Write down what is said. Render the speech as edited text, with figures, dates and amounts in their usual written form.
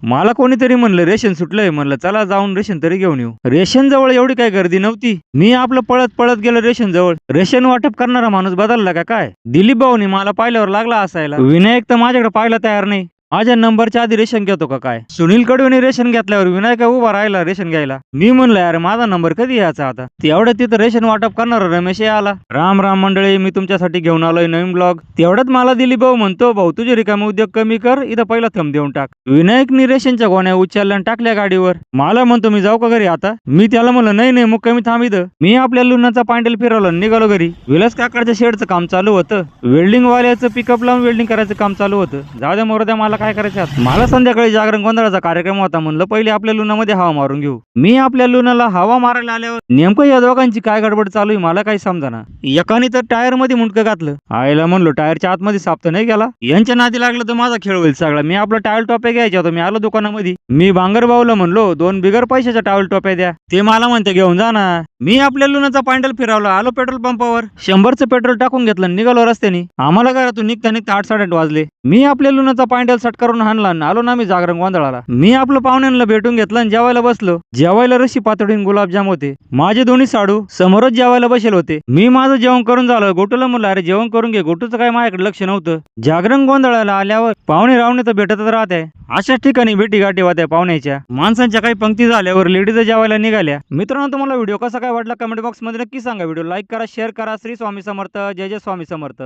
मला कोणीतरी म्हणलं रेशन सुटलंय, म्हणलं चला जाऊन रेशन तरी घेऊन येऊ. रेशन जवळ एवढी काय गर्दी नव्हती. मी आपलं पळत पळत गेलो रेशन जवळ. रेशन वाटप करणारा माणूस बदलला का काय? दिलीप भाऊनी मला पाहिल्यावर लागला असायला. विनायक तर माझ्याकडे पाहायला तयार नाही. माझ्या नंबरच्या आधी रेशन घेतो का काय? सुनील कडून रेशन घेतल्यावर विनायक उभा राहिला रेशन घ्यायला. मी म्हणलं यार माझा नंबर कधी यायचा आता? तेवढ्या तिथं रेशन वाटप करणार रमेश आला. राम राम मंडळी, मी तुमच्यासाठी घेऊन आलोय नवीन ब्लॉग. तेवढ्यात मला दिलीप भाऊ म्हणतो, भाऊ तुझे रिकामे उद्योग कमी कर, इथं पहिला थंब देऊन टाक. विनायकनी रेशनच्या गोण्या उचलल्या आणि टाकल्या गाडीवर. मला म्हणतो मी जाऊ का घरी आता? मी त्याला म्हणलं नाही नाही, मग कमी थांब इथं. मी आपल्या लुनाचा पांडेल फिरवला, निघालो घरी. विलास काकाच्या शेडचं काम चालू होतं. वेल्डिंग वाल्याचं पिकअप लावून वेल्डिंग करायचं काम चालू होतं. जाऊ द्या मोरद्या, मला काय करायचं. मला संध्याकाळी जागरण गोंधळाचा कार्यक्रम होता, म्हणलं पहिले आपल्या लुनामध्ये हवा मारून घेऊ. मी आपल्या लुनाला हवा मारायला आल्यावर नेमकं या दोघांची काय गडबड चालू आहे मला काही समजना. एकाने तर टायर मध्ये मुंडकं घातलं. आईला म्हणलो टायरच्या आतमध्ये साप तर नाही गेला. यांच्या नादी लागलं तर माझा खेळ होईल सगळा. मी आपला टायल टोप्या घ्यायचा होता. मी आलो दुकानामध्ये. मी बांगरभाऊला म्हणलो 2 बिगर पैशाच्या टायल टोप्या द्या. ते मला म्हणते घेऊन जा ना. मी आपल्या लुनाचा पांडल फिरवला, आलो पेट्रोल पंपावर. 100चं पेट्रोल टाकून घेतलं, निघालो रस्त्याने. आम्हाला घरातून निघता निघता 8-8:30 वाजले. मी आपल्या लुनाचा पांडल सट करून हाणला, आलो ना मी जागरण गोंधळाला. मी आपलं पाहुण्यांना भेटून घेतलं आणि जेवायला बसलो. जेवायला रशी पातळीन गुलाबजाम होते. माझे दोन्ही साडू समोरच जेवायला बसेल होते. मी माझं जेवण करून झालं. गोटूला म्हणलं अरे जेवण करून घे. गोटूचं काय माझ्याकडे लक्ष नव्हतं. जागरण गोंधळाला आल्यावर पाहुणे रावणे तर भेटतच राहते. अशाच ठिकाणी भेटी गाठी होत्या पाहुण्याच्या. माणसांच्या काही पंक्ती झाल्यावर लेडीज जेवायला निघाल्या. मित्रांनो, तुम्हाला व्हिडिओ कसा काय वाटला कमेंट बॉक्स मध्ये नक्की सांगा. व्हिडिओ लाईक करा, शेअर करा. श्री स्वामी समर्थ. जय जय स्वामी समर्थ.